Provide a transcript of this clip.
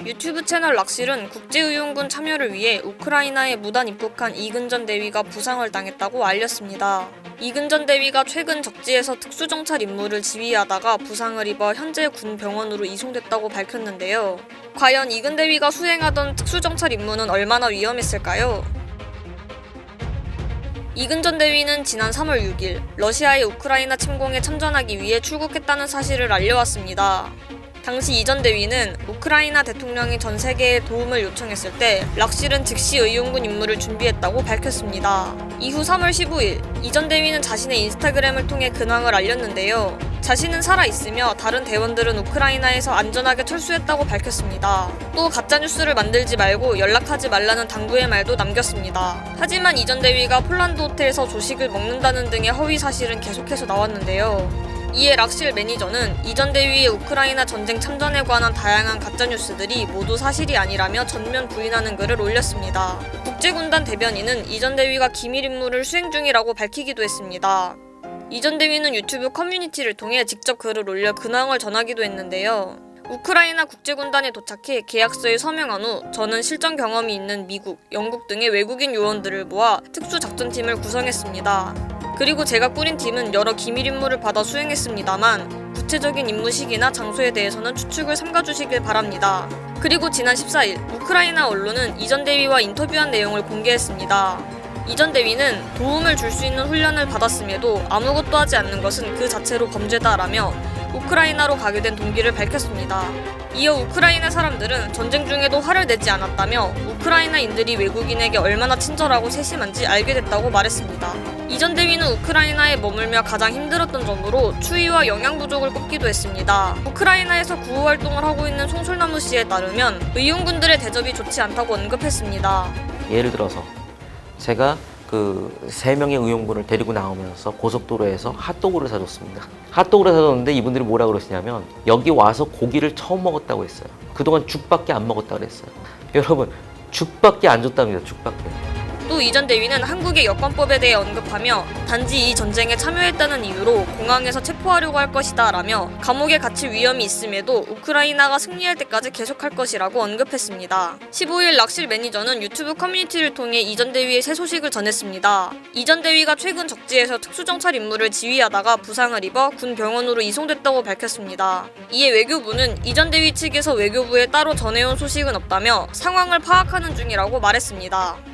유튜브 채널 락실은 국제의용군 참여를 위해 우크라이나에 무단 입국한 이근전 대위가 부상을 당했다고 알렸습니다. 이근전 대위가 최근 적지에서 특수정찰 임무를 지휘하다가 부상을 입어 현재 군 병원으로 이송됐다고 밝혔는데요. 과연 이근 대위가 수행하던 특수정찰 임무는 얼마나 위험했을까요? 이근전 대위는 지난 3월 6일 러시아의 우크라이나 침공에 참전하기 위해 출국했다는 사실을 알려왔습니다. 당시 이전 대위는 우크라이나 대통령이 전 세계에 도움을 요청했을 때 락실은 즉시 의용군 임무를 준비했다고 밝혔습니다. 이후 3월 15일 이전 대위는 자신의 인스타그램을 통해 근황을 알렸는데요. 자신은 살아있으며 다른 대원들은 우크라이나에서 안전하게 철수했다고 밝혔습니다. 또 가짜뉴스를 만들지 말고 연락하지 말라는 당부의 말도 남겼습니다. 하지만 이전 대위가 폴란드 호텔에서 조식을 먹는다는 등의 허위 사실은 계속해서 나왔는데요. 이에 락실 매니저는 이전 대위의 우크라이나 전쟁 참전에 관한 다양한 가짜뉴스들이 모두 사실이 아니라며 전면 부인하는 글을 올렸습니다. 국제군단 대변인은 이전 대위가 기밀 임무를 수행 중이라고 밝히기도 했습니다. 이전 대위는 유튜브 커뮤니티를 통해 직접 글을 올려 근황을 전하기도 했는데요. 우크라이나 국제군단에 도착해 계약서에 서명한 후 저는 실전 경험이 있는 미국, 영국 등의 외국인 요원들을 모아 특수작전팀을 구성했습니다. 그리고 제가 꾸린 팀은 여러 기밀 임무를 받아 수행했습니다만 구체적인 임무 시기나 장소에 대해서는 추측을 삼가주시길 바랍니다. 그리고 지난 14일 우크라이나 언론은 이전 대위와 인터뷰한 내용을 공개했습니다. 이전 대위는 도움을 줄 수 있는 훈련을 받았음에도 아무것도 하지 않는 것은 그 자체로 범죄다라며 우크라이나로 가게 된 동기를 밝혔습니다. 이어 우크라이나 사람들은 전쟁 중에도 화를 내지 않았다며 우크라이나인들이 외국인에게 얼마나 친절하고 세심한지 알게 됐다고 말했습니다. 이전 대위는 우크라이나에 머물며 가장 힘들었던 점으로 추위와 영양 부족을 꼽기도 했습니다. 우크라이나에서 구호 활동을 하고 있는 송솔나무 씨에 따르면 의용군들의 대접이 좋지 않다고 언급했습니다. 예를 들어서 제가 그 3명의 의용군을 데리고 나오면서 고속도로에서 핫도그를 사줬습니다. 핫도그를 사줬는데 이분들이 뭐라 그러시냐면 여기 와서 고기를 처음 먹었다고 했어요. 그동안 죽밖에 안 먹었다고 그랬어요. 여러분, 죽밖에 안 줬답니다. 죽밖에. 또 이전 대위는 한국의 여권법에 대해 언급하며 단지 이 전쟁에 참여했다는 이유로 공항에서 체포하려고 할 것이다 라며 감옥에 갇힐 위험이 있음에도 우크라이나가 승리할 때까지 계속할 것이라고 언급했습니다. 15일 락실 매니저는 유튜브 커뮤니티를 통해 이전 대위의 새 소식을 전했습니다. 이전 대위가 최근 적지에서 특수정찰 임무를 지휘하다가 부상을 입어 군 병원으로 이송됐다고 밝혔습니다. 이에 외교부는 이전 대위 측에서 외교부에 따로 전해온 소식은 없다며 상황을 파악하는 중이라고 말했습니다.